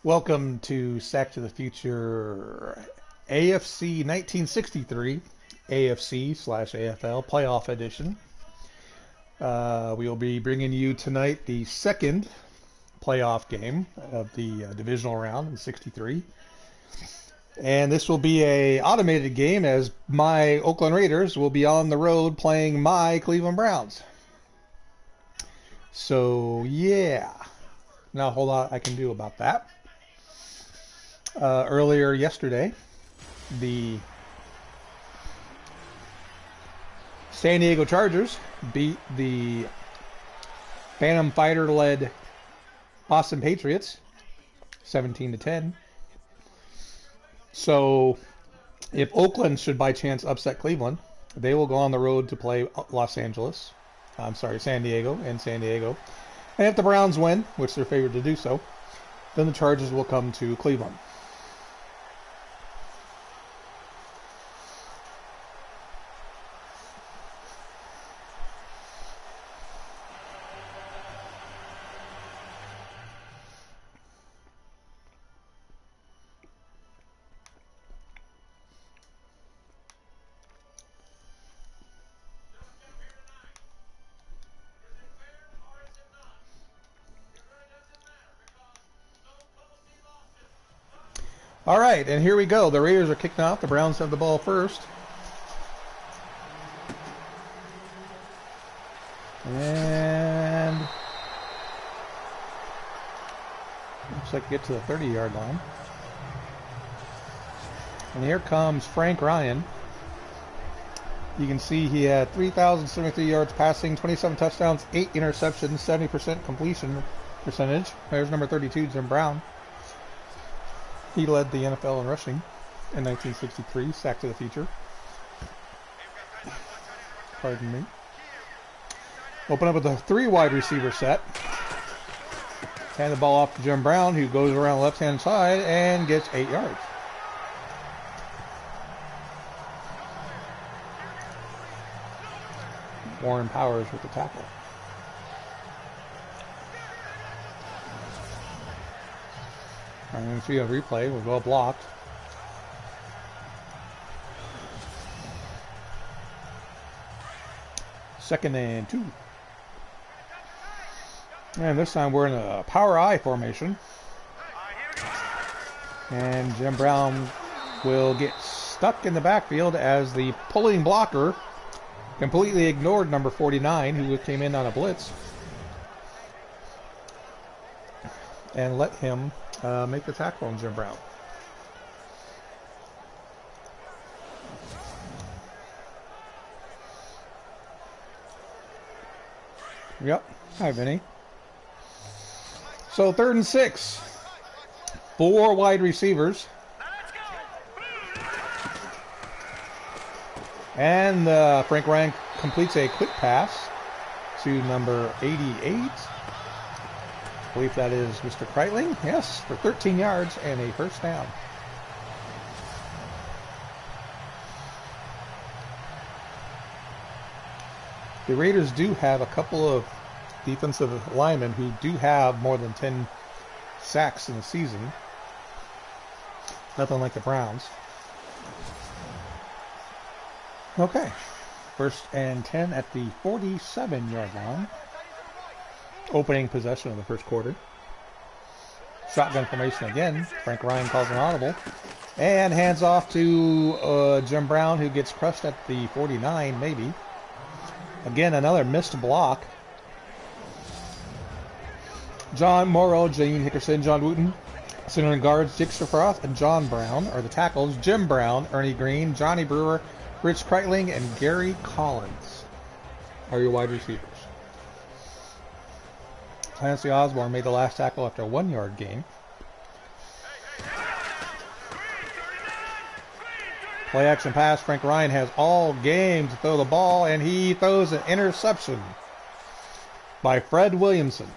Welcome to Sack to the Future AFC 1963, AFC/AFL Playoff Edition. We will be bringing you tonight the second playoff game of the divisional round in 63. And this will be a automated game as my Oakland Raiders will be on the road playing my Cleveland Browns. So, yeah. Not a whole lot I can do about that. Earlier yesterday, the San Diego Chargers beat the Phantom Fighter-led Boston Patriots 17-10. So, if Oakland should by chance upset Cleveland, they will go on the road to play San Diego and San Diego. And if the Browns win, which they're favored to do so, then the Chargers will come to Cleveland. All right, and here we go. The Raiders are kicking off. The Browns have the ball first. And looks like get to the 30-yard line. And here comes Frank Ryan. You can see he had 3,073 yards passing, 27 touchdowns, 8 interceptions, 70% completion percentage. There's number 32, Jim Brown. He led the NFL in rushing in 1963, Sack to the Future. Pardon me. Open up with a 3 wide receiver set. Hand the ball off to Jim Brown, who goes around the left-hand side and gets 8 yards. Warren Powers with the tackle. And see a replay was well blocked. Second and 2. And this time we're in a power I formation. And Jim Brown will get stuck in the backfield as the pulling blocker completely ignored number 49, who came in on a blitz, and let him make the tackle on Jim Brown. Yep. Hi, Vinny. So 3rd and 6. 4 wide receivers. And Frank Ryan completes a quick pass to number 88. I believe that is Mr. Kreitling. Yes, for 13 yards and a first down. The Raiders do have a couple of defensive linemen who do have more than 10 sacks in the season. Nothing like the Browns. Okay. 1st and 10 at the 47-yard line. Opening possession of the first quarter. Shotgun formation again. Frank Ryan calls an audible. And hands off to Jim Brown, who gets crushed at the 49, maybe. Again, another missed block. John Morrow, Jane Hickerson, John Wooten. Center and guards, Dick Frost and John Brown are the tackles. Jim Brown, Ernie Green, Johnny Brewer, Rich Kreitling, and Gary Collins are your wide receivers. Clancy Osborne made the last tackle after a 1-yard gain. Play action pass. Frank Ryan has all game to throw the ball, and he throws an interception by Fred Williamson.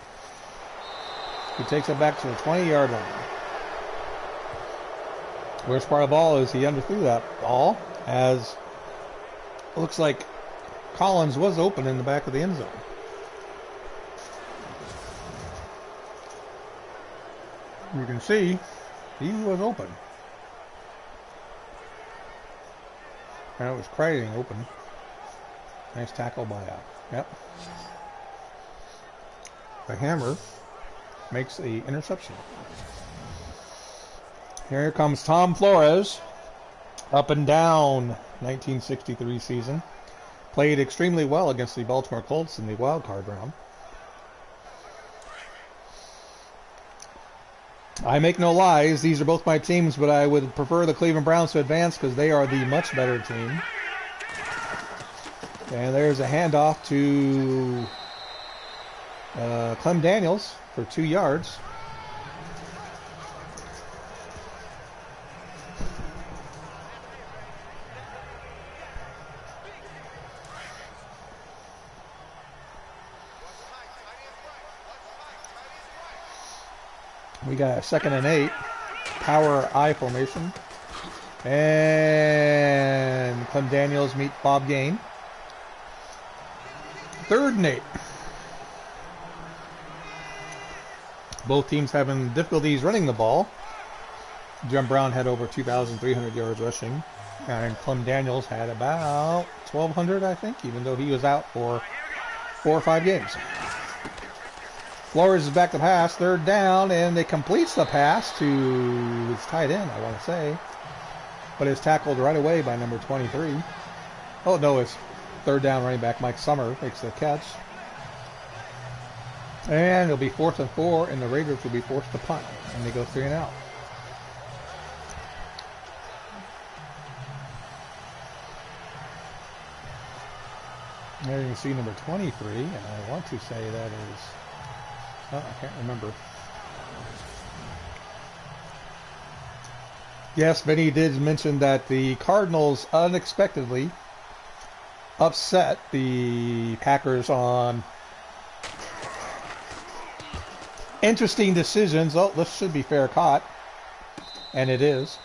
He takes it back to the 20-yard line. Worst part of the ball is he underthrew that ball, as it looks like Collins was open in the back of the end zone. You can see he was open. And it was creating open. Nice tackle by Yep. The Hammer makes the interception. Here comes Tom Flores. Up and down 1963 season. Played extremely well against the Baltimore Colts in the wild card round. I make no lies. These are both my teams, but I would prefer the Cleveland Browns to advance because they are the much better team. And there's a handoff to Clem Daniels for 2 yards. We got a 2nd and 8. Power I formation. And Clem Daniels meet Bob Gain. 3rd and 8. Both teams having difficulties running the ball. Jim Brown had over 2,300 yards rushing. And Clem Daniels had about 1,200, I think, even though he was out for 4 or 5 games. Flores is back to pass, 3rd down, and they completes the pass to his tight end, I want to say. But it's tackled right away by number 23. Oh, no, it's 3rd down running back Mike Summer makes the catch. And it'll be 4th and 4, and the Raiders will be forced to punt. And they go 3 and out. There you can see number 23, and I want to say that is... Oh, I can't remember. Yes, Vinny did mention that the Cardinals unexpectedly upset the Packers on interesting decisions. Oh, this should be fair caught. And it is.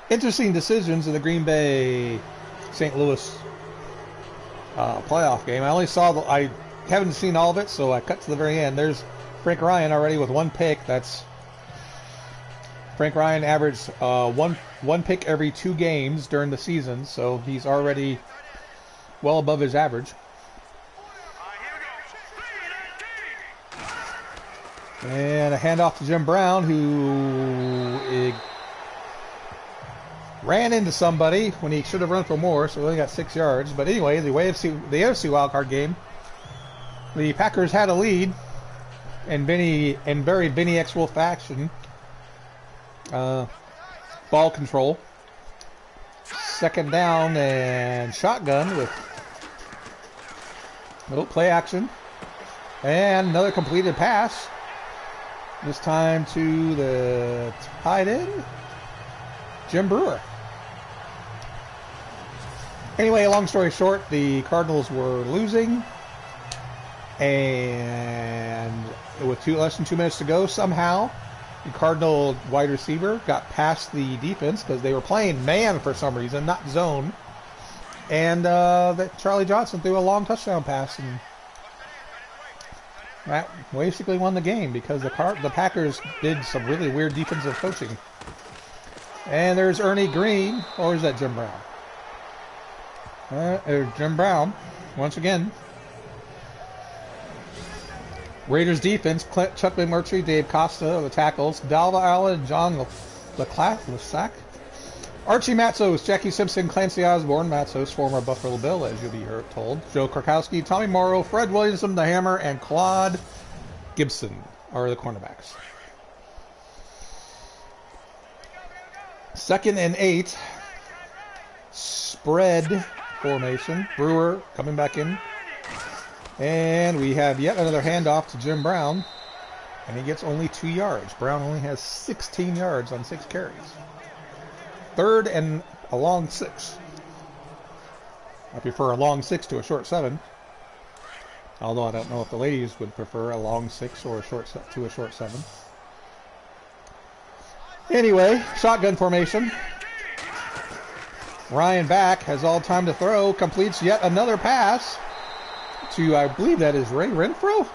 Interesting decisions in the Green Bay St. Louis playoff game. I only saw I haven't seen all of it, so I cut to the very end. There's Frank Ryan already with 1 pick. That's Frank Ryan averaged one pick every 2 games during the season, so he's already well above his average. And a handoff to Jim Brown, who ran into somebody when he should have run for more, so he only got 6 yards. But anyway, the AFC wildcard game, the Packers had a lead in very Vinny X Wolf fashion. Ball control. 2nd down and shotgun with little play action. And another completed pass. This time to the tight end, Jim Brewer. Anyway, long story short, the Cardinals were losing. And with less than 2 minutes to go, somehow the Cardinal wide receiver got past the defense because they were playing man for some reason, not zone. And that Charlie Johnson threw a long touchdown pass, and that basically won the game because the Packers did some really weird defensive coaching. And there's Ernie Green, or is that Jim Brown? Jim Brown, once again. Raiders defense, Chuck McMurtry, Dave Costa, the tackles, Dalva Allen, John Lesac, Archie Matsos, Jackie Simpson, Clancy Osborne, Matsos, former Buffalo Bill, as you'll be told, Joe Krakowski, Tommy Morrow, Fred Williamson, the Hammer, and Claude Gibson are the cornerbacks. 2nd and 8, spread formation, Brewer coming back in. And we have yet another handoff to Jim Brown, and he gets only 2 yards. Brown only has 16 yards on 6 carries. 3rd and a long 6. I prefer a long 6 to a short 7. Although I don't know if the ladies would prefer a long 6 or a short to a short 7. Anyway, shotgun formation. Ryan back, has all time to throw, completes yet another pass to, I believe that is Ray Renfro.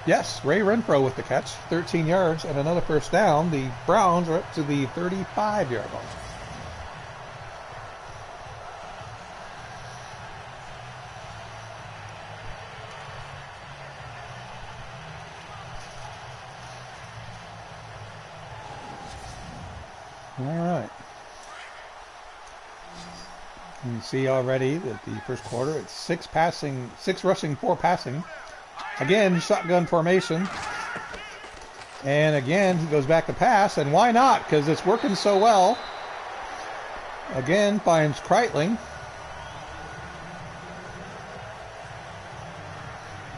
Yes, Ray Renfro with the catch, 13 yards and another first down. The Browns are up to the 35-yard line. All right. You see already that the first quarter, it's 6 rushing, 4 passing. Again, shotgun formation. And again, he goes back to pass. And why not? Because it's working so well. Again, finds Kreitling.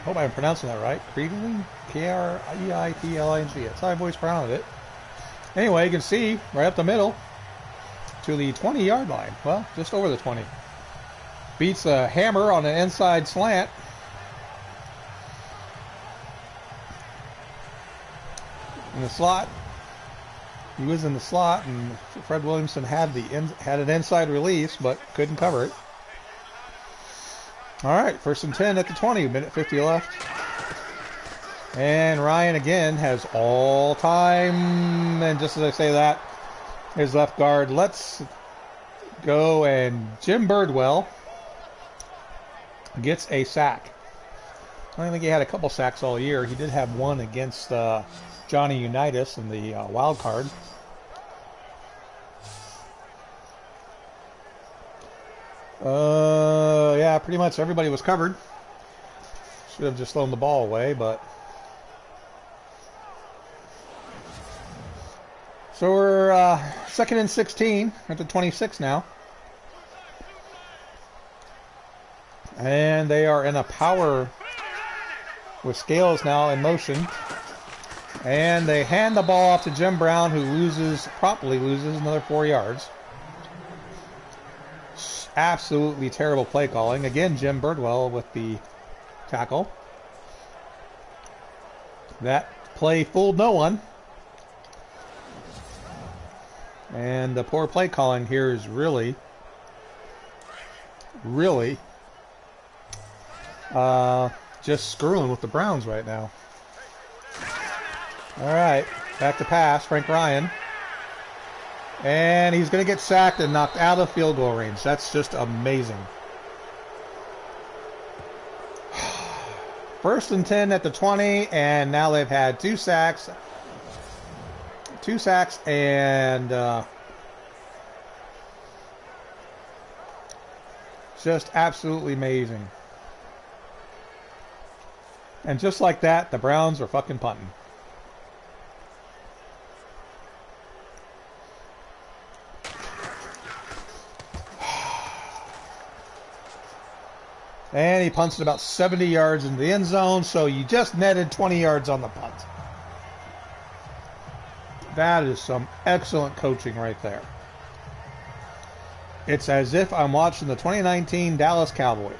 Hope I'm pronouncing that right. Kreitling? K-R-E-I-T-L-I-N-G. That's how I've always pronounced it. Anyway, you can see right up the middle to the 20-yard line. Well, just over the 20. Beats a hammer on an inside slant. In the slot. He was in the slot, and Fred Williamson had an inside release, but couldn't cover it. All right, 1st and 10 at the 20, minute 50 left. And Ryan again has all time, and just as I say that, his left guard lets go, and Jim Birdwell gets a sack. I think he had a couple sacks all year. He did have one against Johnny Unitas in the wild card. Yeah, pretty much everybody was covered. Should have just thrown the ball away, but... So we're 2nd and 16 at the 26 now. And they are in a power with Scales now in motion. And they hand the ball off to Jim Brown, who promptly loses another 4 yards. Absolutely terrible play calling. Again, Jim Birdwell with the tackle. That play fooled no one. And the poor play calling here is really just screwing with the Browns right now. All right, back to pass, Frank Ryan. And he's going to get sacked and knocked out of field goal range. That's just amazing. 1st and 10 at the 20, and now they've had 2 sacks. 2 sacks and just absolutely amazing. And just like that, the Browns are fucking punting. And he punts it about 70 yards into the end zone, so you just netted 20 yards on the punt. That is some excellent coaching right there. It's as if I'm watching the 2019 Dallas Cowboys.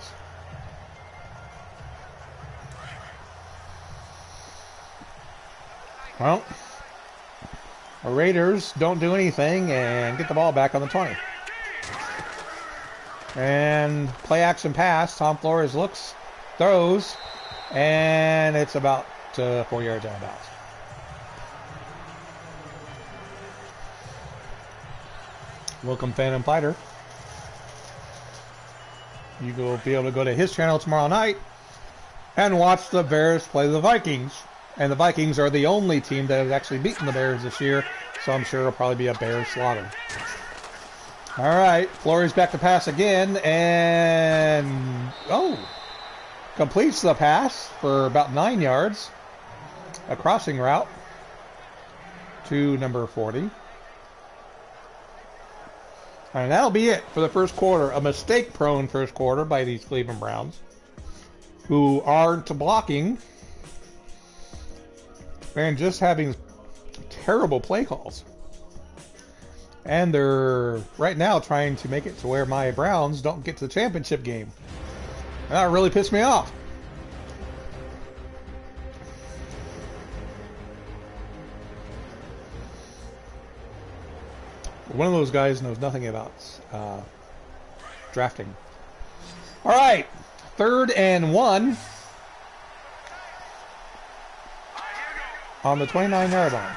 Well, the Raiders don't do anything and get the ball back on the 20. And play action pass. Tom Flores looks, throws, and it's about 4 yards out of bounds. Welcome, Phantom Fighter. You will be able to go to his channel tomorrow night and watch the Bears play the Vikings. And the Vikings are the only team that has actually beaten the Bears this year, so I'm sure it'll probably be a Bears slaughter. All right, Flores back to pass again, and completes the pass for about 9 yards. A crossing route to number 40. And that'll be it for the first quarter. A mistake-prone first quarter by these Cleveland Browns, who aren't blocking and just having terrible play calls. And they're right now trying to make it to where my Browns don't get to the championship game. And that really pissed me off. One of those guys knows nothing about drafting. All right, 3rd and 1. on the 29-yard line.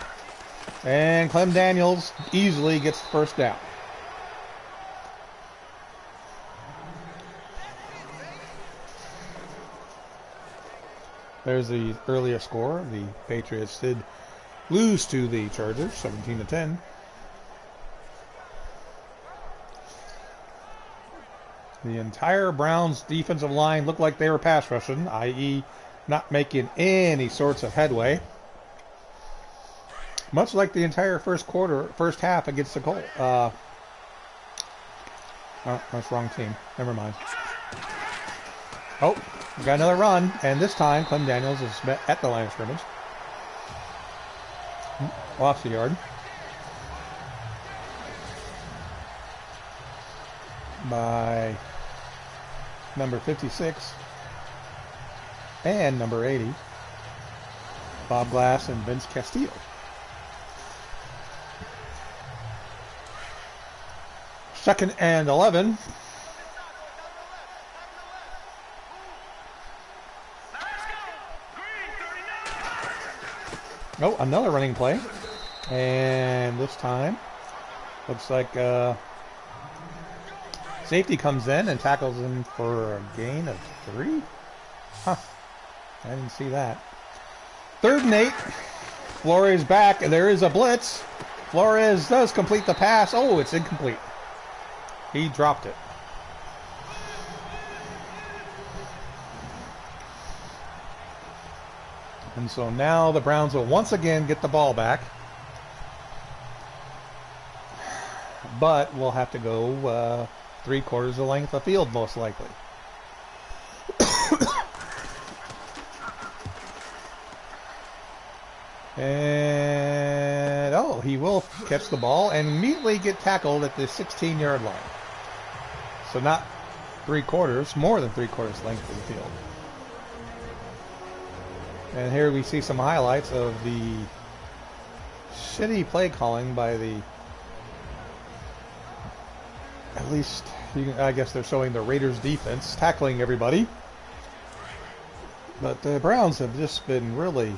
And Clem Daniels easily gets the first down. There's the earlier score. The Patriots did lose to the Chargers, 17-10. The entire Browns defensive line looked like they were pass rushing, i.e. not making any sorts of headway. Much like the entire first half against the Colts. Oh, that's the wrong team. Never mind. Oh, we got another run, and this time Clem Daniels is met at the line of scrimmage. Off the yard. By number 56 and number 80, Bob Glass and Vince Castillo. Second and 11. Oh, another running play. And this time, looks like safety comes in and tackles him for a gain of 3. Huh. I didn't see that. 3rd and 8. Flores back, and there is a blitz. Flores does complete the pass. Oh, it's incomplete. He dropped it. And so now the Browns will once again get the ball back. But we'll have to go 3/4 the length of field, most likely. And, oh, he will catch the ball and immediately get tackled at the 16-yard line. So not 3/4, more than 3/4 length of the field. And here we see some highlights of the shitty play calling by the, at least, I guess they're showing the Raiders defense tackling everybody. But the Browns have just been really,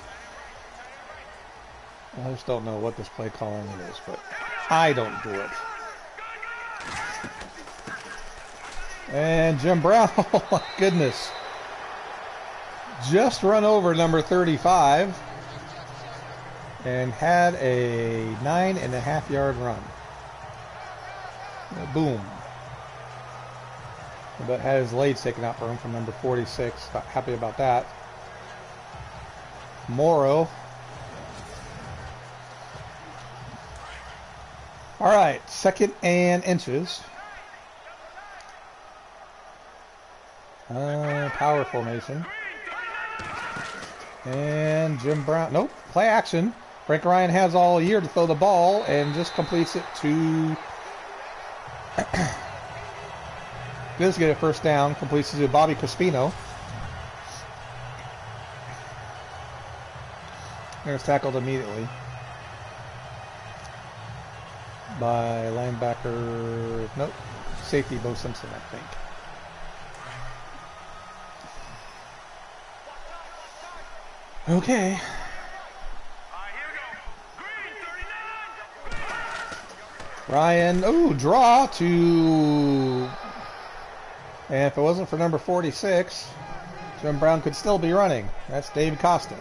I just don't know what this play calling is, but I don't do it. And Jim Brown, oh my goodness, just run over number 35 and had a 9.5-yard run. Boom. But had his legs taken out for him from number 46. Happy about that. Morrow. All right, 2nd and inches. Power formation. And Jim Brown, nope, play action. Frank Ryan has all year to throw the ball and just completes it to, does get a first down, completes it to Bobby Crispino. There's tackled immediately by linebacker, nope, safety Bo Simpson, I think. Okay. Ryan, ooh, draw to, and if it wasn't for number 46, Jim Brown could still be running. That's Dave Costa.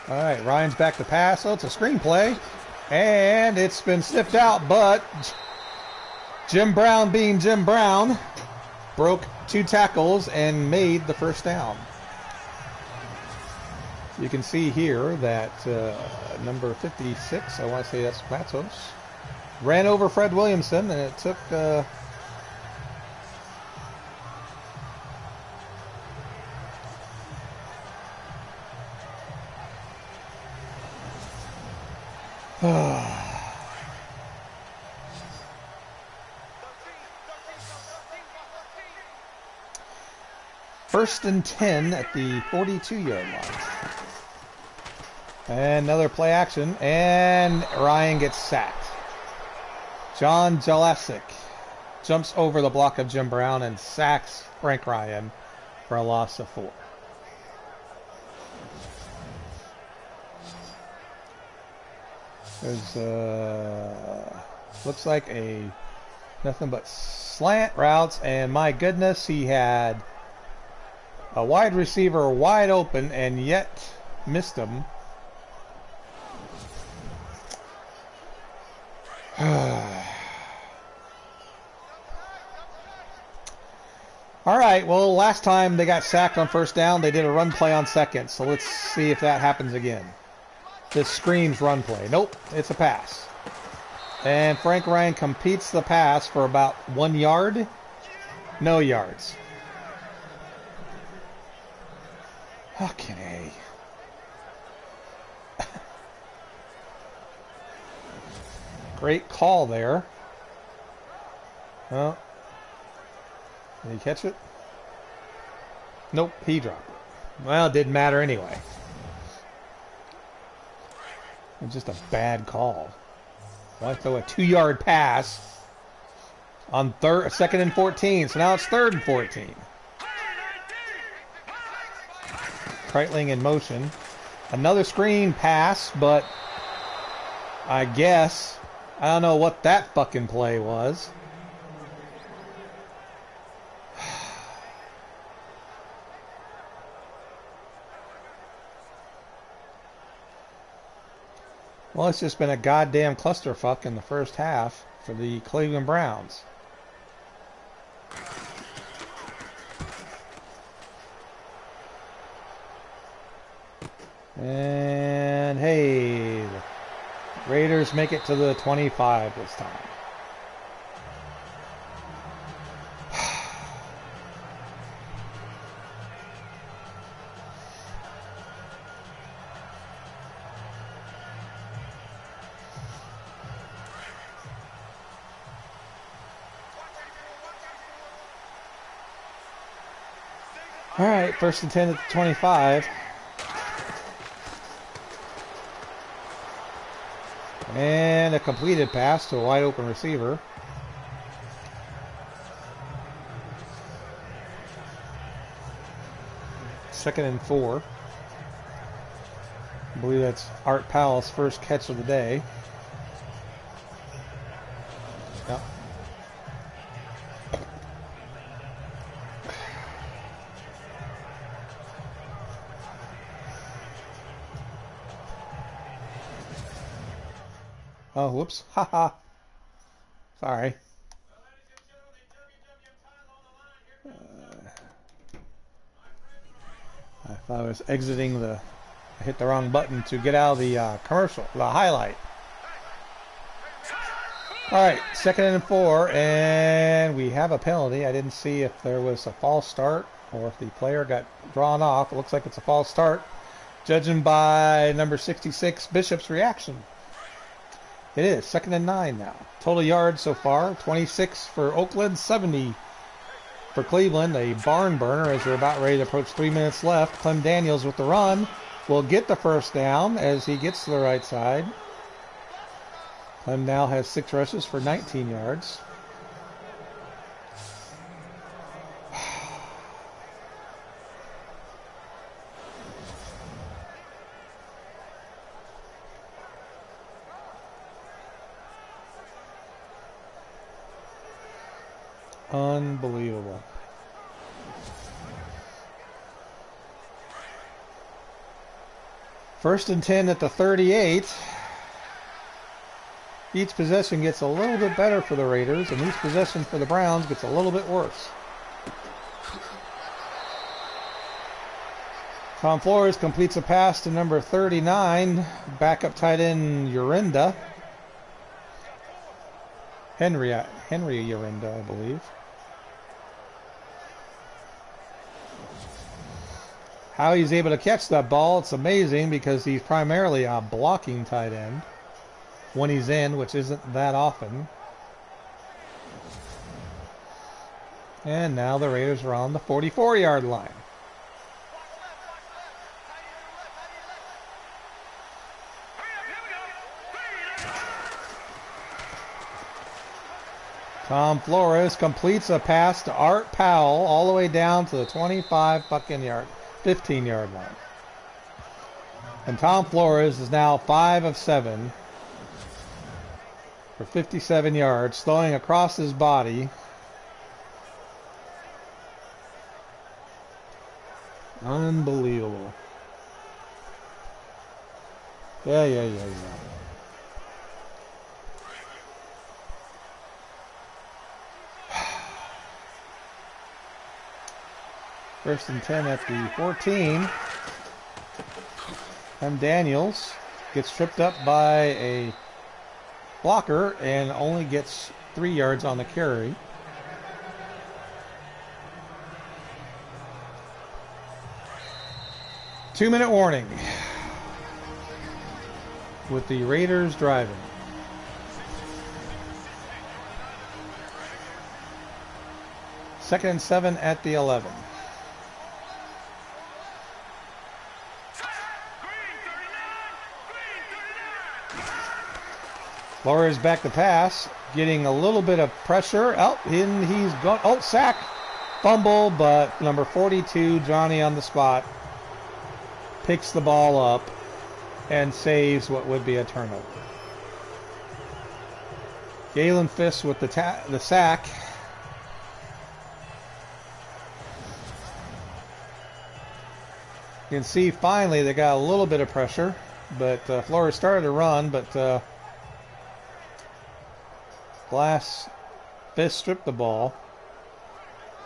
All right, Ryan's back to pass. So it's a screenplay, and it's been sniffed out, but Jim Brown, being Jim Brown, broke 2 tackles and made the first down. You can see here that number 56, I want to say that's Matos, ran over Fred Williamson, and it took First and 10 at the 42-yard line. And another play action, and Ryan gets sacked. John Jelassic jumps over the block of Jim Brown and sacks Frank Ryan for a loss of 4. There's looks like nothing but slant routes, and my goodness, he had a wide receiver wide open and yet missed him. All right, well, last time they got sacked on first down, they did a run play on second, so let's see if that happens again. This screams run play. Nope, it's a pass. And Frank Ryan completes the pass for about 1 yard. No yards. Fucking A. Great call there. Well, did he catch it? Nope, he dropped it. Well, it didn't matter anyway. It was just a bad call. Why throw a 2-yard pass on second and 14? So now it's 3rd and 14. Kreitling in motion. Another screen pass, but I guess I don't know what that fucking play was. Well, it's just been a goddamn clusterfuck in the first half for the Cleveland Browns. And hey, the Raiders make it to the 25 this time. All right, 1st and 10 at the 25. And a completed pass to a wide open receiver. Second and 4. I believe that's Art Powell's first catch of the day. Yep. Oh, whoops. Haha. Sorry. I thought I was exiting I hit the wrong button to get out of the commercial, the highlight. All right, 2nd and 4, and we have a penalty. I didn't see if there was a false start or if the player got drawn off. It looks like it's a false start, judging by number 66, Bishop's reaction. It is 2nd and 9 now. Total yards so far, 26 for Oakland, 70 for Cleveland. A barn burner as we're about ready to approach 3 minutes left. Clem Daniels with the run will get the first down as he gets to the right side. Clem now has 6 rushes for 19 yards. Unbelievable. First and 10 at the 38. Each possession gets a little bit better for the Raiders, and each possession for the Browns gets a little bit worse. Tom Flores completes a pass to number 39, backup tight end Urinda. Henry Urinda, I believe. How he's able to catch that ball, it's amazing because he's primarily a blocking tight end when he's in, which isn't that often. And now the Raiders are on the 44-yard line. Tom Flores completes a pass to Art Powell all the way down to the 25 fucking yard, 15-yard line. And Tom Flores is now 5 of 7 for 57 yards, throwing across his body. Unbelievable. Yeah. First and 10 at the 14. And Daniels gets tripped up by a blocker and only gets 3 yards on the carry. Two-minute warning with the Raiders driving. Second and 7 at the 11. Flores back to pass, getting a little bit of pressure. Oh, and he's gone. Oh, sack. Fumble, but number 42, Johnny on the spot, picks the ball up and saves what would be a turnover. Galen Fisk with the sack. You can see finally they got a little bit of pressure, but Flores started to run, but Fisk stripped the ball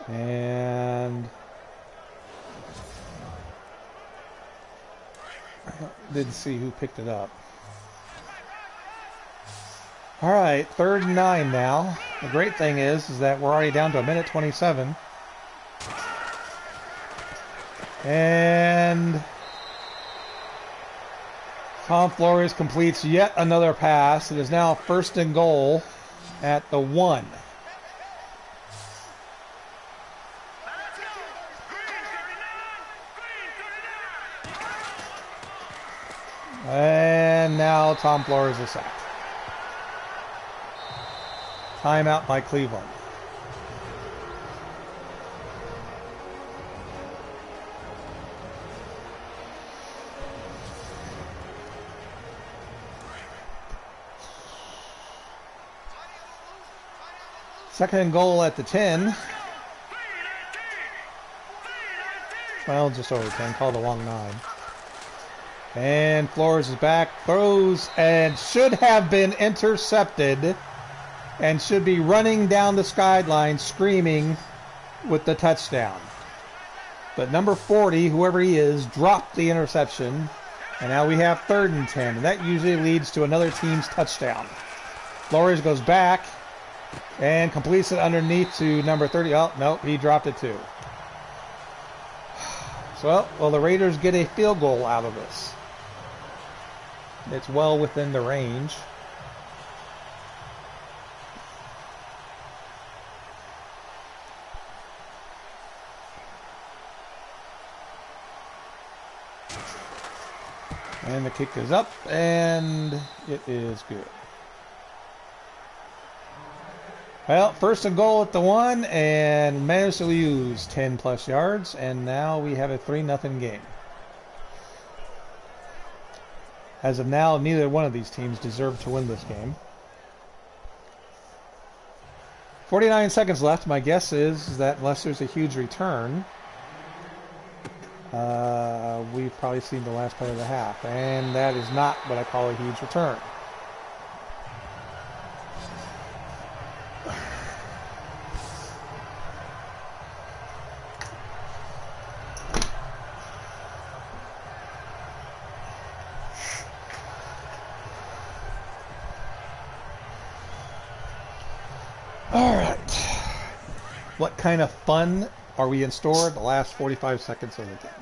and didn't see who picked it up. All right, 3rd and 9 now. The great thing is that we're already down to 1:27. And Tom Flores completes yet another pass. It is now 1st and goal at the 1. And now Tom Flores is sacked. Timeout by Cleveland. Second and goal at the 10. Well, just over 10. Called a long 9. And Flores is back. Throws and should have been intercepted. And should be running down the sideline screaming with the touchdown. But number 40, whoever he is, dropped the interception. And now we have 3rd and 10. And that usually leads to another team's touchdown. Flores goes back and completes it underneath to number 30. Oh, no, he dropped it too. So, well, the Raiders get a field goal out of this. It's well within the range. And the kick is up, and it is good. Well, 1st and goal at the 1, and managed to lose 10 plus yards, and now we have a 3-0 game. As of now, neither one of these teams deserve to win this game. 49 seconds left. My guess is that unless there's a huge return, we've probably seen the last play of the half, and that is not what I call a huge return. All right. What kind of fun are we in store the last 45 seconds of the game?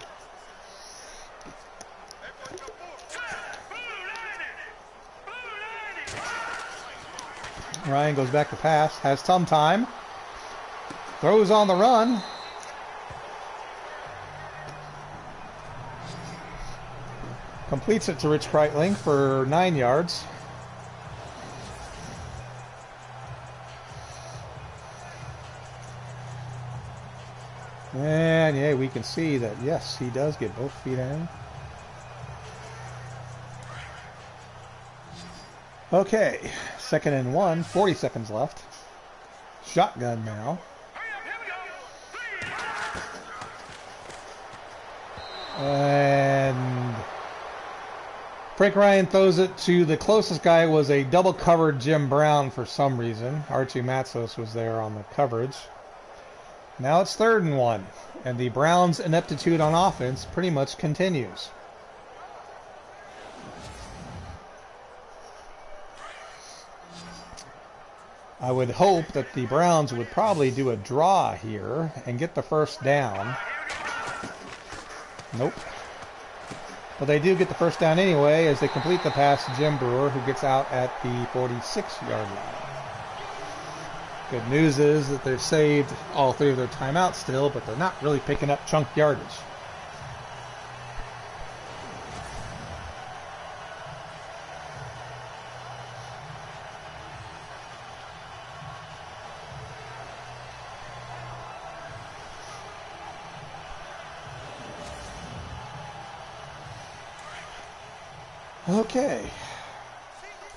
Ryan goes back to pass, has some time, throws on the run. Completes it to Rich Breitling for 9 yards. And yeah, we can see that, yes, he does get both feet in. Okay, 2nd and 1, 40 seconds left. Shotgun now. And Frank Ryan throws it to the closest guy. Was a double covered Jim Brown for some reason. Archie Matsos was there on the coverage. Now it's 3rd and 1, and the Browns' ineptitude on offense pretty much continues. I would hope that the Browns would probably do a draw here and get the first down. Nope. But they do get the first down anyway as they complete the pass to Jim Brewer, who gets out at the 46-yard line. Good news is that they've saved all 3 of their timeouts still, but they're not really picking up chunk yardage. Okay.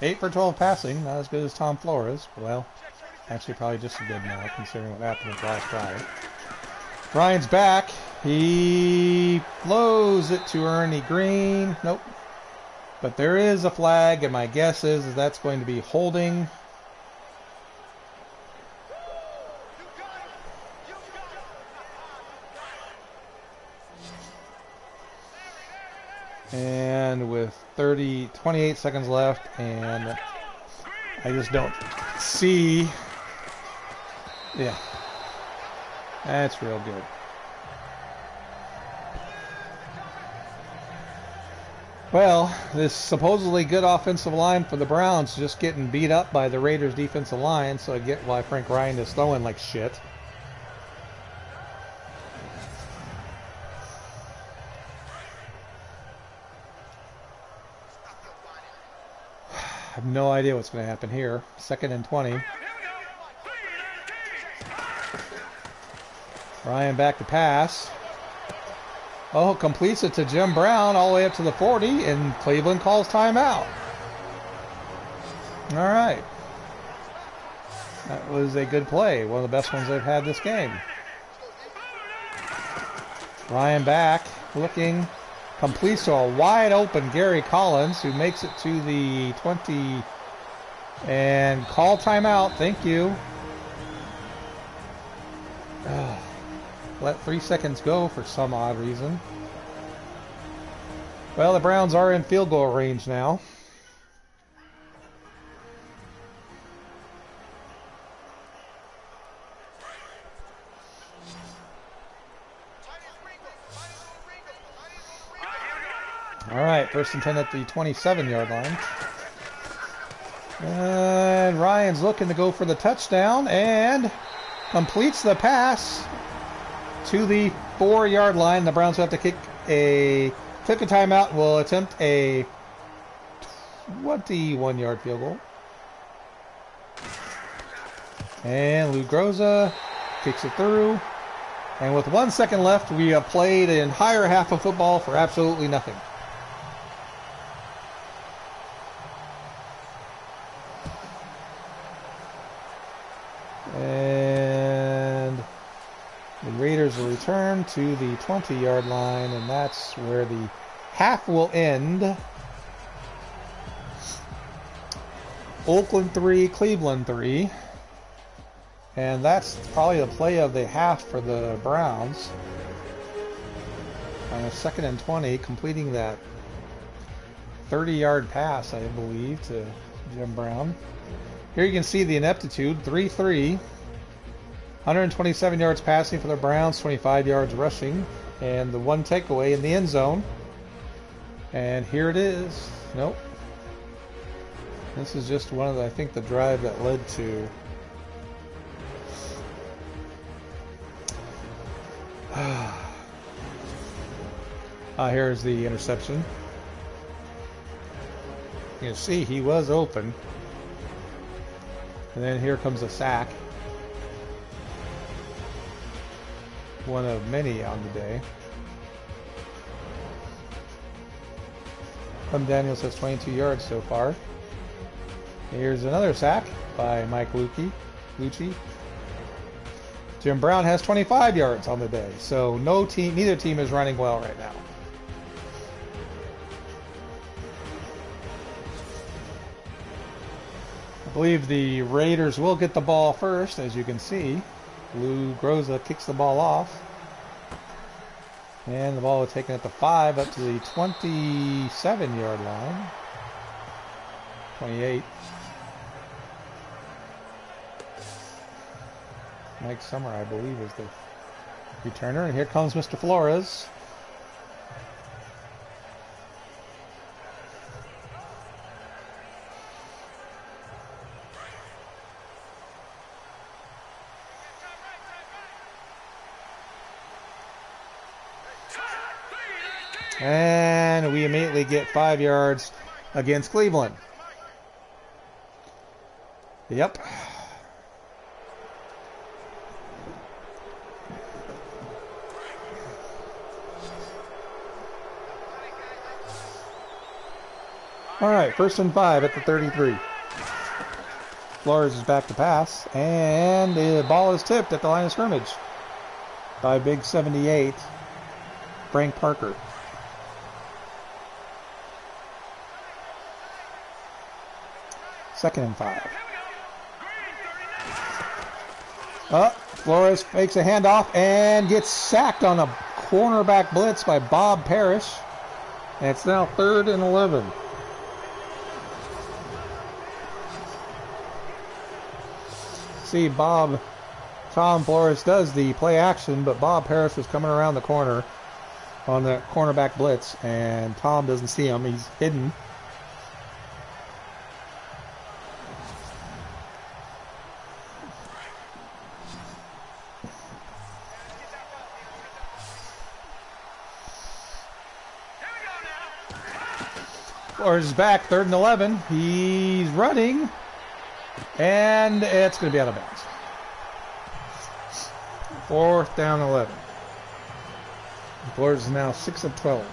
8 for 12 passing, not as good as Tom Flores. Well, actually probably just as good now, considering what happened with last drive. Ryan's back. He blows it to Ernie Green. Nope. But there is a flag, and my guess is that's going to be holding. And with 28 seconds left, and I just don't see. Yeah, that's real good. Well, this supposedly good offensive line for the Browns just getting beat up by the Raiders' defensive line, so I get why Frank Ryan is throwing like shit. I have no idea what's going to happen here. 2nd and 20. Ryan back to pass. Oh, completes it to Jim Brown all the way up to the 40, and Cleveland calls timeout. All right. That was a good play. One of the best ones they've had this game. Ryan back, looking. Completes to a wide open Gary Collins, who makes it to the 20 and call timeout. Thank you. Let 3 seconds go for some odd reason. Well, the Browns are in field goal range now. All right, 1st and 10 at the 27-yard line. And Ryan's looking to go for the touchdown and completes the pass to the 4-yard line. The Browns will have to took a timeout, will attempt a 21-yard field goal. And Lou Groza kicks it through. And with 1 second left, we have played an entire half of football for absolutely nothing. And the Raiders will return to the 20-yard line, and that's where the half will end. Oakland 3, Cleveland 3. And that's probably the play of the half for the Browns. On a 2nd and 20, completing that 30-yard pass, I believe, to Jim Brown. Here you can see the ineptitude, 3-3. 127 yards passing for the Browns, 25 yards rushing. And the one takeaway in the end zone. And here it is. Nope. This is just one of the, I think, the drive that led to... here's the interception. You can see he was open. And then here comes a sack. One of many on the day. Clem Daniels has 22 yards so far. Here's another sack by Mike Lucci. Jim Brown has 25 yards on the day, so neither team is running well right now. I believe the Raiders will get the ball first, as you can see. Lou Groza kicks the ball off. And the ball is taken at the 5 up to the 27-yard line. 28. Mike Summer, I believe, is the returner. And here comes Mr. Flores. And we immediately get 5 yards against Cleveland. Yep. All right, 1st and 5 at the 33. Flores is back to pass, and the ball is tipped at the line of scrimmage by big 78, Frank Parker. Second and 5. Flores fakes a handoff and gets sacked on a cornerback blitz by Bob Parrish. And it's now 3rd and 11. See, Tom Flores does the play action, but Bob Parrish was coming around the corner on the cornerback blitz, and Tom doesn't see him. He's hidden. Flores is back, 3rd and 11. He's running, and it's going to be out of bounds. 4th down 11. Flores is now 6 of 12.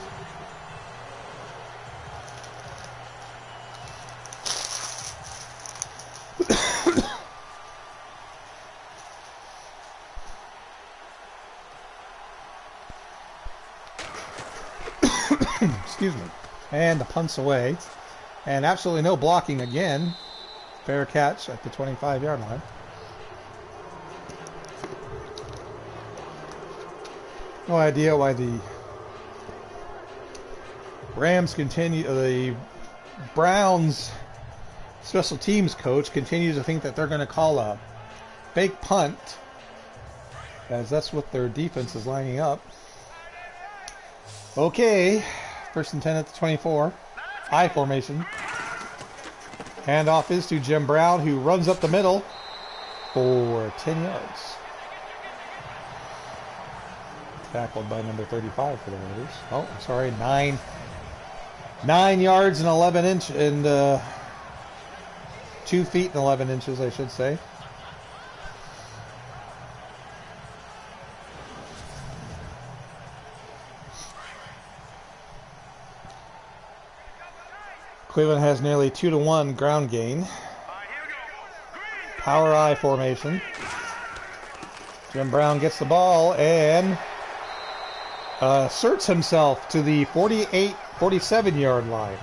Excuse me. And the punt's away. And absolutely no blocking again. Fair catch at the 25-yard line. No idea why the the Browns special teams coach continues to think that they're going to call a fake punt, as that's what their defense is lining up. Okay, 1st and 10 at the 24. I formation. Handoff is to Jim Brown, who runs up the middle for 10 yards. Tackled by number 35 for the Raiders. Oh, sorry, 9 yards and 11 inches, and 2 feet and 11 inches, I should say. Cleveland has nearly 2-to-1 ground gain. Power I formation. Jim Brown gets the ball and asserts himself to the 47-yard line.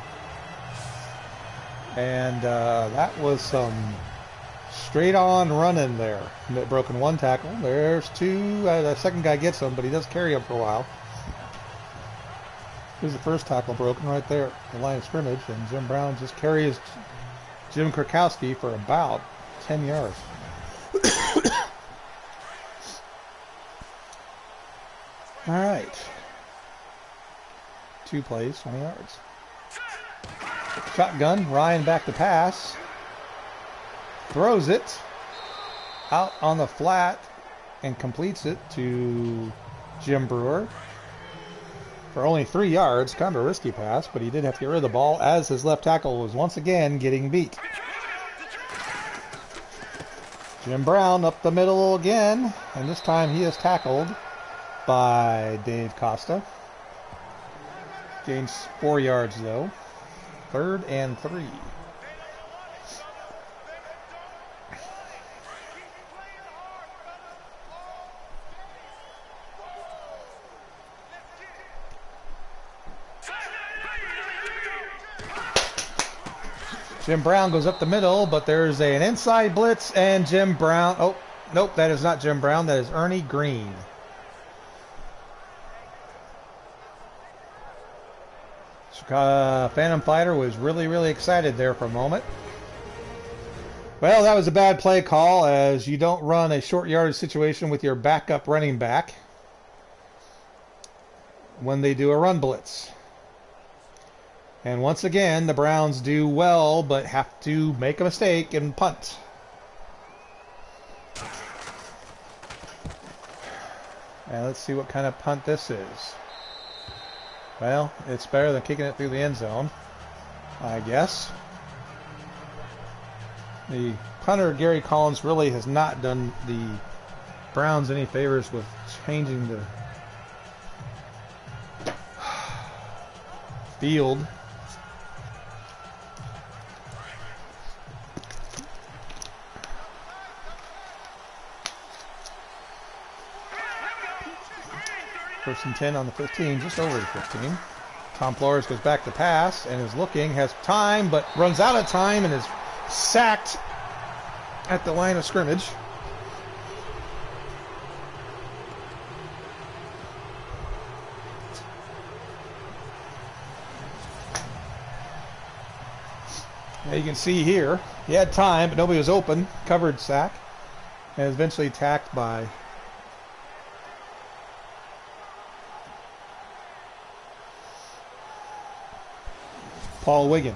And that was some straight-on running there. Broken 1 tackle. There's 2. The second guy gets him, but he does carry him for a while. Here's the first tackle broken right there at the line of scrimmage, and Jim Brown just carries Jim Krakowski for about 10 yards. All right. 2 plays, 20 yards. Shotgun, Ryan back to pass. Throws it out on the flat and completes it to Jim Brewer. For only 3 yards, kind of a risky pass, but he did have to get rid of the ball as his left tackle was once again getting beat. Jim Brown up the middle again, and this time he is tackled by Dave Costa. Gains 4 yards though. 3rd and 3. Jim Brown goes up the middle, but there's an inside blitz, and Jim Brown... Oh, nope, that is not Jim Brown. That is Ernie Green. Phantom Fighter was really excited there for a moment. Well, that was a bad play call, as you don't run a short yardage situation with your backup running back when they do a run blitz. And once again, the Browns do well, but have to make a mistake and punt. And let's see what kind of punt this is. Well, it's better than kicking it through the end zone, I guess. The punter, Gary Collins, really has not done the Browns any favors with changing the field. First and 10 on the 15, just over the 15. Tom Flores goes back to pass and is looking, has time, but runs out of time and is sacked at the line of scrimmage. Now you can see here, he had time, but nobody was open. Covered sack, and is eventually tacked by Paul Wiggin.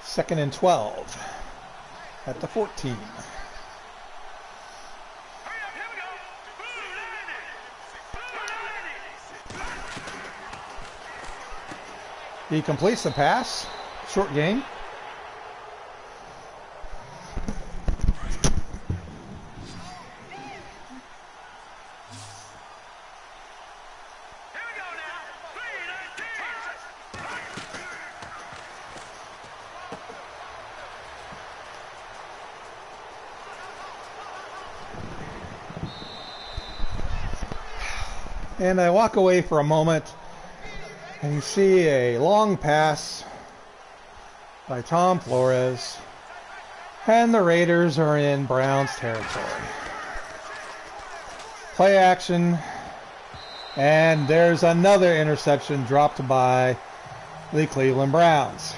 2nd and 12 at the 14. He completes the pass. Short gain. And I walk away for a moment and you see a long pass by Tom Flores, and the Raiders are in Browns territory. Play action, and there's another interception dropped by the Cleveland Browns.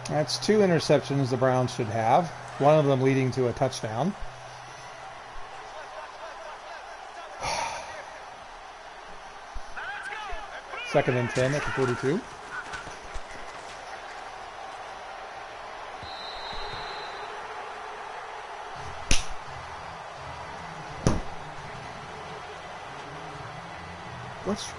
That's 2 interceptions the Browns should have, one of them leading to a touchdown. Second and 10 at the 42. What's...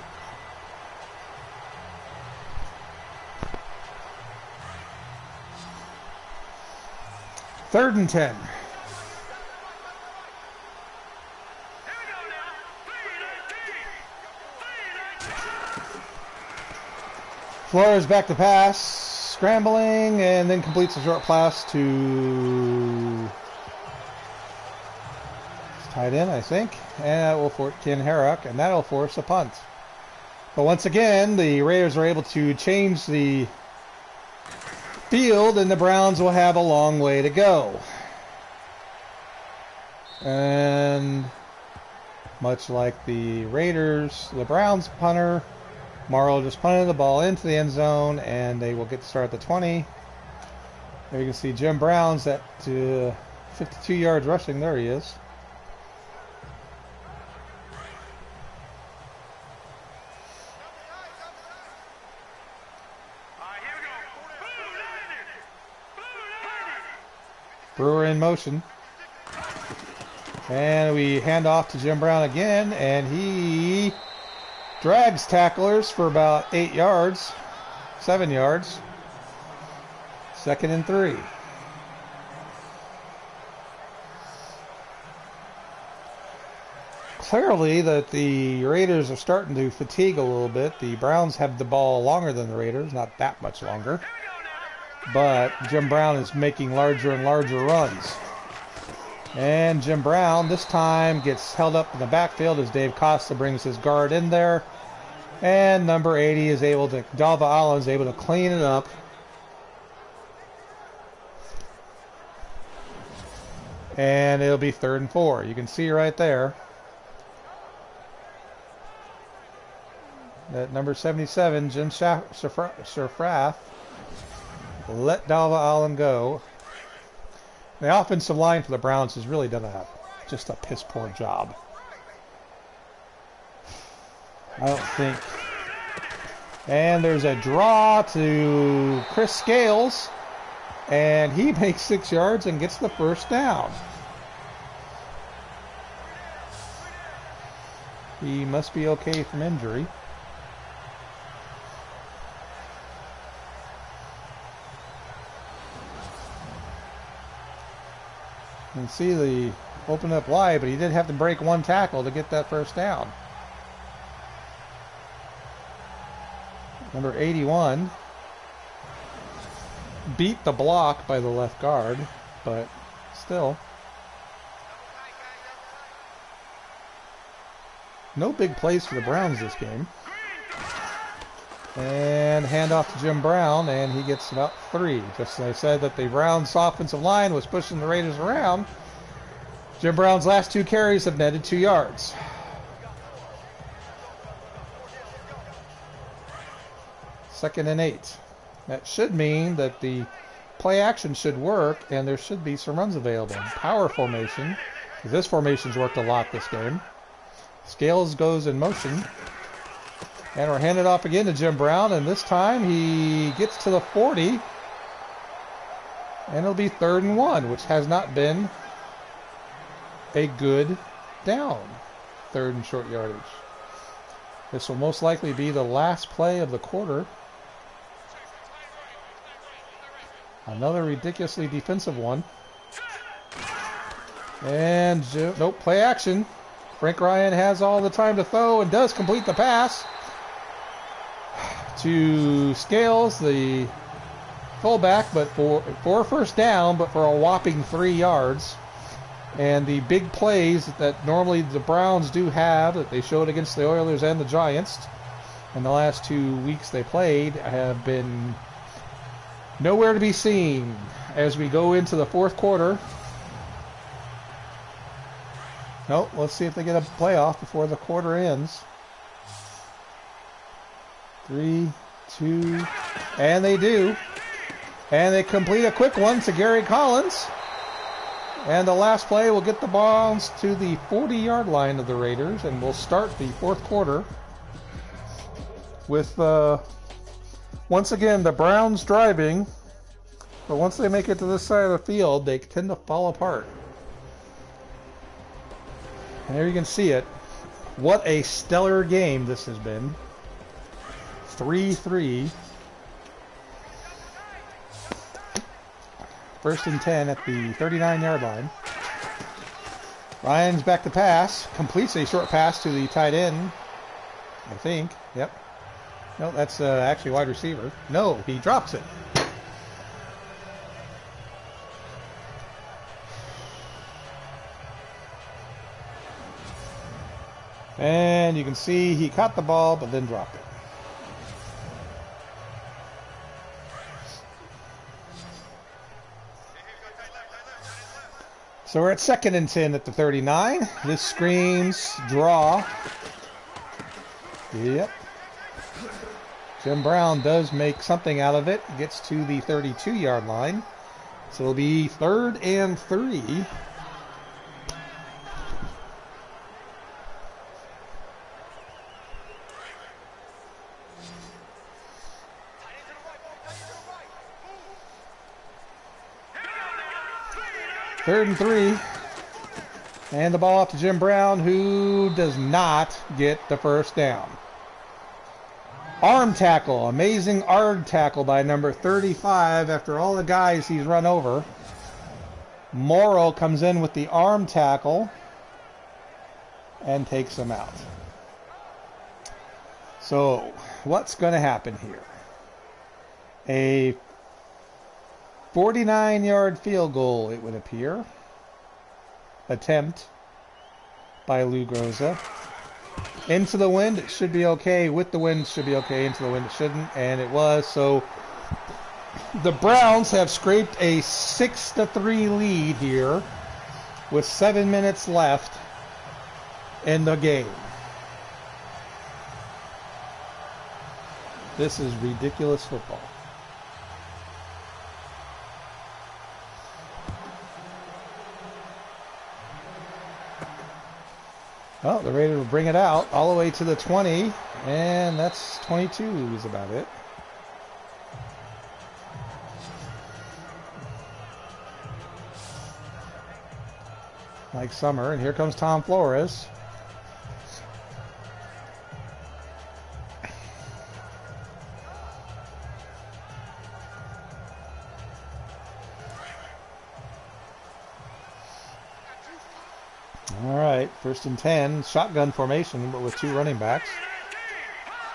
Third and 10. Flores back to pass, scrambling, and then completes a short pass to tight end, I think, and that will force Ken Herrick, and that'll force a punt. But once again, the Raiders are able to change the field, and the Browns will have a long way to go. And much like the Raiders, the Browns punter Morrow just punted the ball into the end zone, and they will get to start at the 20. There you can see Jim Brown's at 52 yards rushing. There he is. Brewer in motion. And we hand off to Jim Brown again, and he drags tacklers for about 8 yards, 7 yards. 2nd and 3. clearly that the Raiders are starting to fatigue a little bit. The Browns have the ball longer than the Raiders, not that much longer. But Jim Brown is making larger and larger runs. And Jim Brown this time gets held up in the backfield as Dave Costa brings his guard in there. And number 80 is able to, Dalva Allen is able to clean it up. And it'll be 3rd and 4. You can see right there that number 77, Jim Surfrath, let Dalva Allen go. The offensive line for the Browns has really done just a piss poor job. I don't think. And there's a draw to Chris Scales, and he makes 6 yards and gets the first down. He must be okay from injury. You can see the open up wide, but he did have to break 1 tackle to get that first down. Number 81 beat the block by the left guard, but still. No big plays for the Browns this game. And handoff to Jim Brown, and he gets about 3. Just as I said that the Browns offensive line was pushing the Raiders around, Jim Brown's last 2 carries have netted 2 yards. Second and 8. That should mean that the play action should work, and there should be some runs available. Power formation. This formation's worked a lot this game. Scales goes in motion. And we're handed off again to Jim Brown, and this time he gets to the 40. And it'll be 3rd and 1, which has not been a good down. 3rd and short yardage. This will most likely be the last play of the quarter. Another ridiculously defensive one. And nope, play action. Frank Ryan has all the time to throw and does complete the pass to Scales, the fullback, but for a first down, but for a whopping 3 yards. And the big plays that normally the Browns do have, that they showed against the Oilers and the Giants in the last 2 weeks they played, have been nowhere to be seen as we go into the 4th quarter. Nope, let's see if they get a playoff before the quarter ends. 3, 2, and they do. And they complete a quick one to Gary Collins. And the last play will get the Browns to the 40-yard line of the Raiders, and we'll start the 4th quarter with, once again, the Browns driving. But once they make it to this side of the field, they tend to fall apart. And there you can see it. What a stellar game this has been. 3-3. 1st and 10 at the 39-yard line. Ryan's back to pass. Completes a short pass to the tight end, I think. Yep. No, that's actually wide receiver. No, he drops it. And you can see he caught the ball but then dropped it. So we're at 2nd and 10 at the 39. This screams draw. Yep. Jim Brown does make something out of it. Gets to the 32-yard line. So it'll be 3rd and 3. Third and 3. And the ball off to Jim Brown, who does not get the first down. Arm tackle. Amazing arm tackle by number 35 after all the guys he's run over. Morrow comes in with the arm tackle. and takes him out. So, what's going to happen here? A 49-yard field goal, it would appear. Attempt by Lou Groza. Into the wind, it should be okay. With the wind, it should be okay. Into the wind, it shouldn't. And it was. So, the Browns have scraped a 6-3 lead here with 7 minutes left in the game. This is ridiculous football. Oh, the Raiders will bring it out all the way to the 20, and that's 22 is about it. Mike Summer, and here comes Tom Flores. All right, 1st and 10, shotgun formation, but with 2 running backs.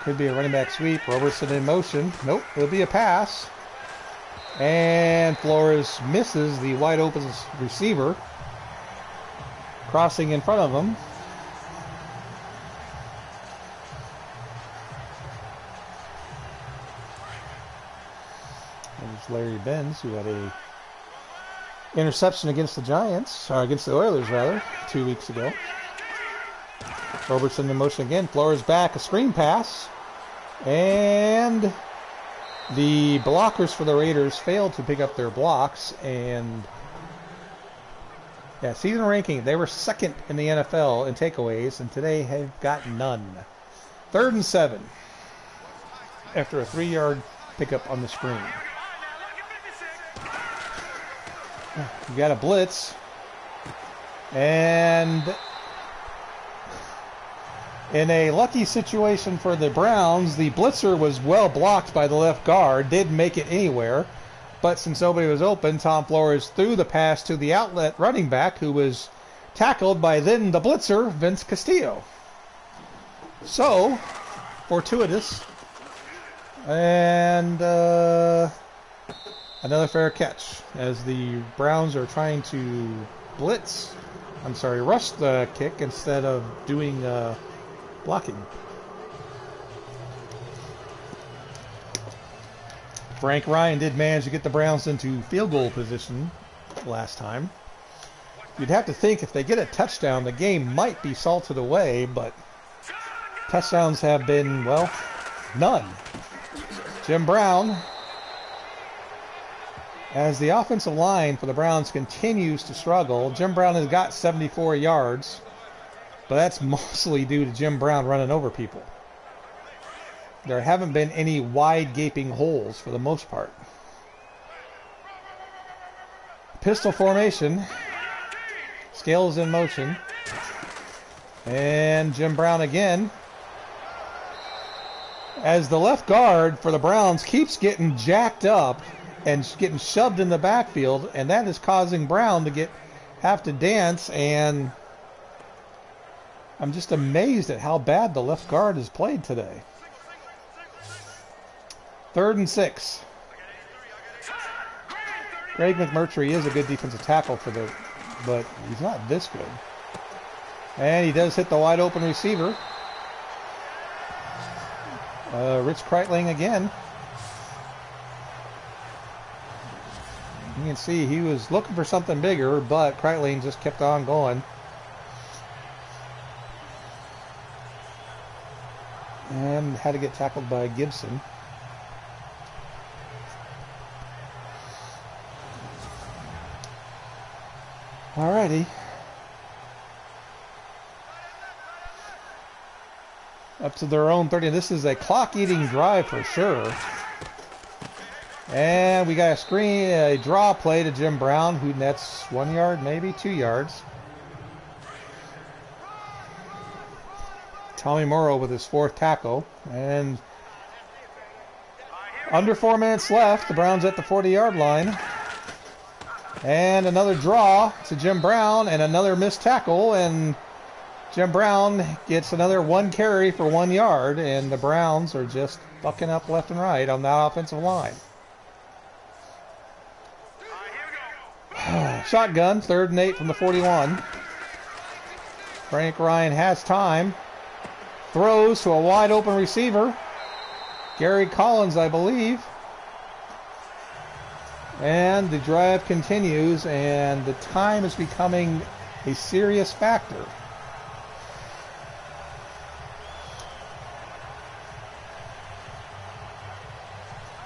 Could be a running back sweep. Robertson in motion. Nope, it'll be a pass. And Flores misses the wide open receiver, crossing in front of him. There's Larry Benz, who had a interception against the Giants, or against the Oilers rather, 2 weeks ago. Robertson in motion again. Flores back, a screen pass. And the blockers for the Raiders failed to pick up their blocks. And yeah, season ranking, they were 2nd in the NFL in takeaways, and today have got none. 3rd and 7 after a 3-yard pickup on the screen. You got a blitz, and in a lucky situation for the Browns, the blitzer was well blocked by the left guard, didn't make it anywhere, but since nobody was open, Tom Flores threw the pass to the outlet running back, who was tackled by then the blitzer, Vince Castillo. So, fortuitous, and another fair catch as the Browns are trying to rush the kick instead of doing blocking. Frank Ryan did manage to get the Browns into field goal position last time. You'd have to think if they get a touchdown, the game might be salted away, but touchdowns have been, well, none. Jim Brown, as the offensive line for the Browns continues to struggle. Jim Brown has got 74 yards, but that's mostly due to Jim Brown running over people. There haven't been any wide gaping holes for the most part. Pistol formation. Scales in motion. And Jim Brown again. As the left guard for the Browns keeps getting jacked up and getting shoved in the backfield, and that is causing Brown to have to dance, and I'm just amazed at how bad the left guard has played today. 3rd and 6. Greg McMurtry is a good defensive tackle but he's not this good. And he does hit the wide open receiver. Rich Kreitling again. You can see he was looking for something bigger, but Kreitling just kept on going. And had to get tackled by Gibson. Alrighty. Up to their own 30. This is a clock-eating drive for sure. And we got a draw play to Jim Brown, who nets 1 yard, maybe 2 yards. Tommy Morrow with his 4th tackle. And under 4 minutes left, the Browns at the 40-yard line. And another draw to Jim Brown, and another missed tackle, and Jim Brown gets another 1 carry for 1 yard, and the Browns are just fucking up left and right on that offensive line. Shotgun, 3rd and 8 from the 41. Frank Ryan has time. Throws to a wide open receiver. Gary Collins, I believe. And the drive continues, and the time is becoming a serious factor.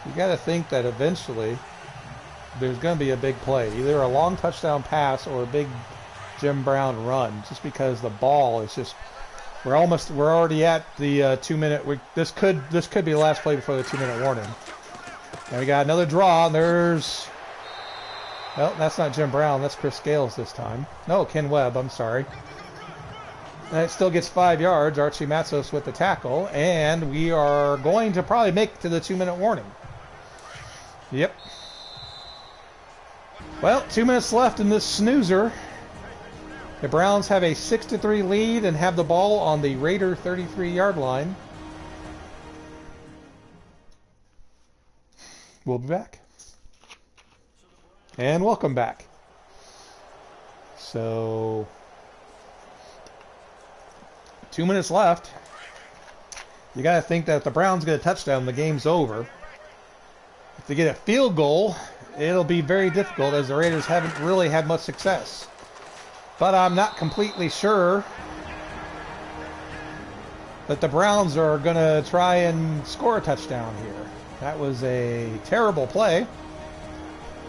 You got to think that eventually there's going to be a big play, either a long touchdown pass or a big Jim Brown run, just because the ball is just, we're already at the 2-minute. This could be the last play before the 2-minute warning. And we got another draw. And there's, well, that's not Jim Brown. That's Chris Scales this time. No, Ken Webb. I'm sorry. And it still gets 5 yards. Archie Matsos with the tackle, and we are going to probably make it to the 2-minute warning. Yep. Well, 2 minutes left in this snoozer. The Browns have a 6-3 lead and have the ball on the Raider 33-yard line. We'll be back. And welcome back. So, 2 minutes left. You got to think that if the Browns get a touchdown, the game's over. If they get a field goal, it'll be very difficult, as the Raiders haven't really had much success. But I'm not completely sure that the Browns are going to try and score a touchdown here. That was a terrible play,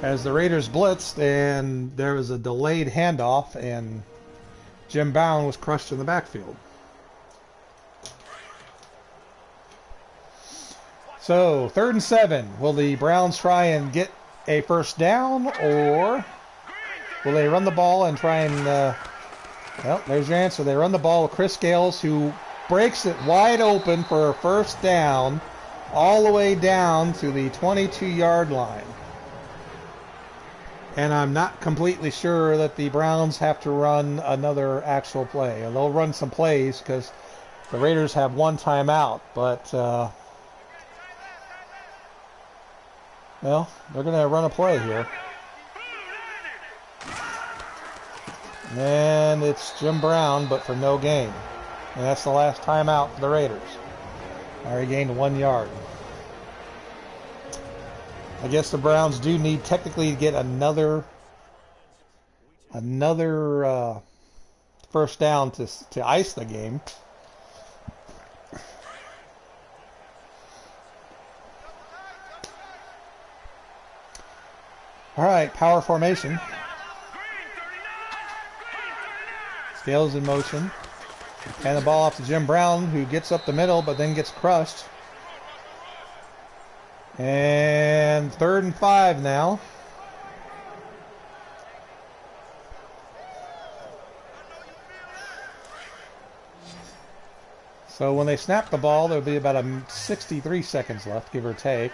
as the Raiders blitzed, and there was a delayed handoff, and Jim Brown was crushed in the backfield. So, 3rd and 7. Will the Browns try and get a first down, or will they run the ball and try and, well, there's your answer. They run the ball with Chris Scales, who breaks it wide open for a first down, all the way down to the 22-yard line. And I'm not completely sure that the Browns have to run another actual play. And they'll run some plays because the Raiders have 1 timeout, but, well, they're going to run a play here. And it's Jim Brown, but for no gain. And that's the last timeout for the Raiders. Already gained 1 yard. I guess the Browns do need technically to get another first down to ice the game. All right, power formation. Scales in motion. And the ball off to Jim Brown, who gets up the middle but then gets crushed. And 3rd and 5 now. So when they snap the ball, there'll be about 63 seconds left, give or take.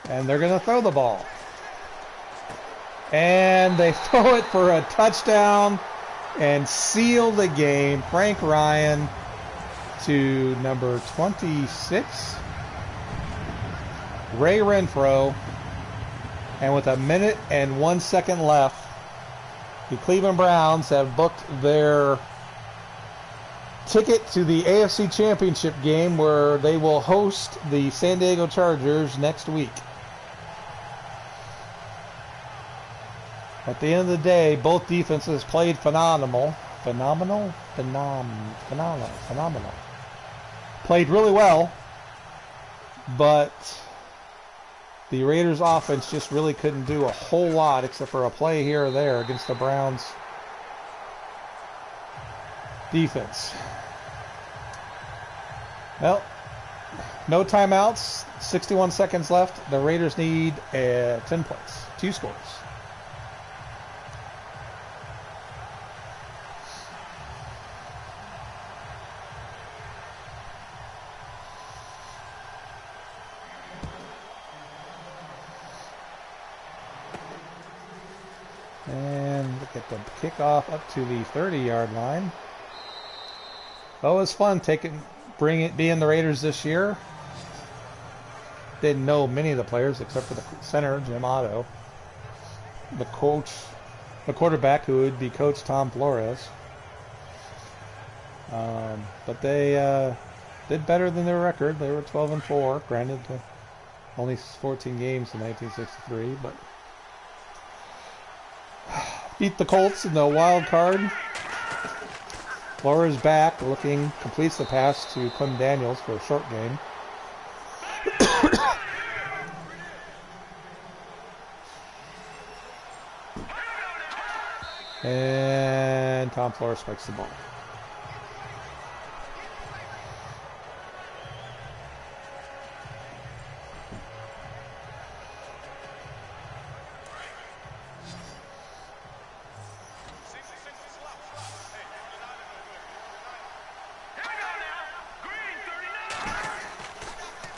And they're going to throw the ball. And they throw it for a touchdown and seal the game. Frank Ryan to number 26, Ray Renfro. And with 1 minute and 1 second left, the Cleveland Browns have booked their ticket to the AFC Championship game, where they will host the San Diego Chargers next week. At the end of the day, both defenses played phenomenal. Played really well, but the Raiders offense just really couldn't do a whole lot except for a play here or there against the Browns defense. Well, no timeouts, 61 seconds left. The Raiders need 10 points, 2 scores. And get the kickoff up to the 30-yard line. Well, it was fun being the Raiders this year. Didn't know many of the players except for the center, Jim Otto. The quarterback who would be Coach Tom Flores. But they did better than their record. They were 12-4, granted only 14 games in 1963, but beat the Colts in the wild card. Flores back, completes the pass to Clem Daniels for a short gain. And Tom Flores spikes the ball.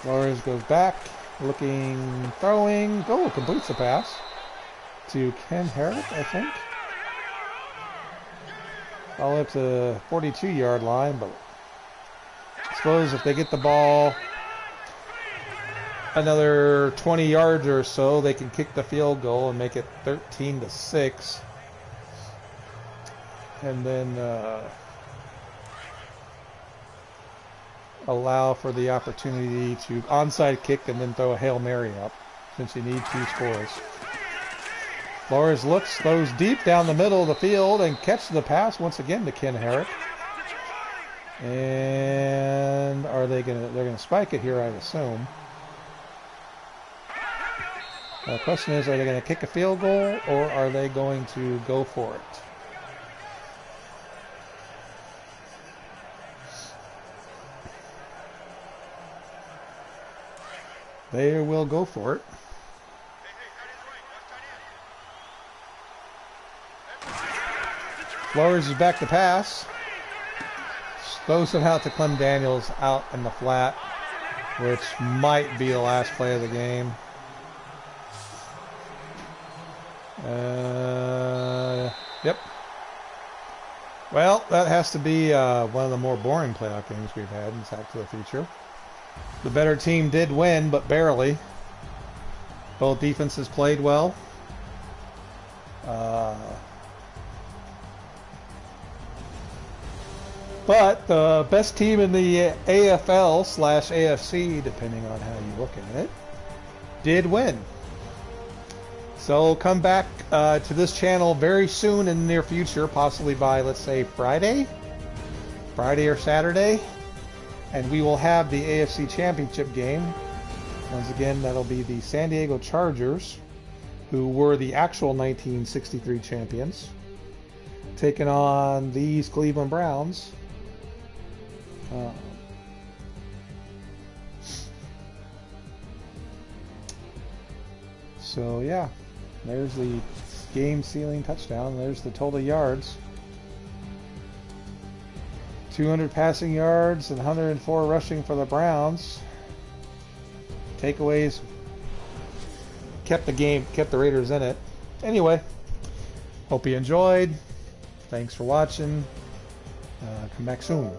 Flores goes back, throwing, completes the pass to Ken Herrick, I think. All up to the 42-yard line, but I suppose if they get the ball another 20 yards or so, they can kick the field goal and make it 13-6. And then allow for the opportunity to onside kick and then throw a Hail Mary up, since you need 2 scores. Flores throws deep down the middle of the field and catches the pass once again to Ken Herrick. And they're gonna spike it here, I assume. The question is, are they gonna kick a field goal or are they going to go for it? They will go for it. Flores is back to pass. Throws it out to Clem Daniels out in the flat, which might be the last play of the game. Yep. Well, that has to be one of the more boring playoff games we've had in Back to the Future. The better team did win, but barely. Both defenses played well. But the best team in the AFL/AFC, depending on how you look at it, did win. So come back to this channel very soon in the near future, possibly by, let's say, Friday or Saturday. And we will have the AFC Championship game. Once again, that'll be the San Diego Chargers, who were the actual 1963 champions, taking on these Cleveland Browns. So yeah, there's the game-sealing touchdown. There's the total yards. 200 passing yards and 104 rushing for the Browns. Takeaways kept the Raiders in it. Anyway, hope you enjoyed. Thanks for watching. Come back soon.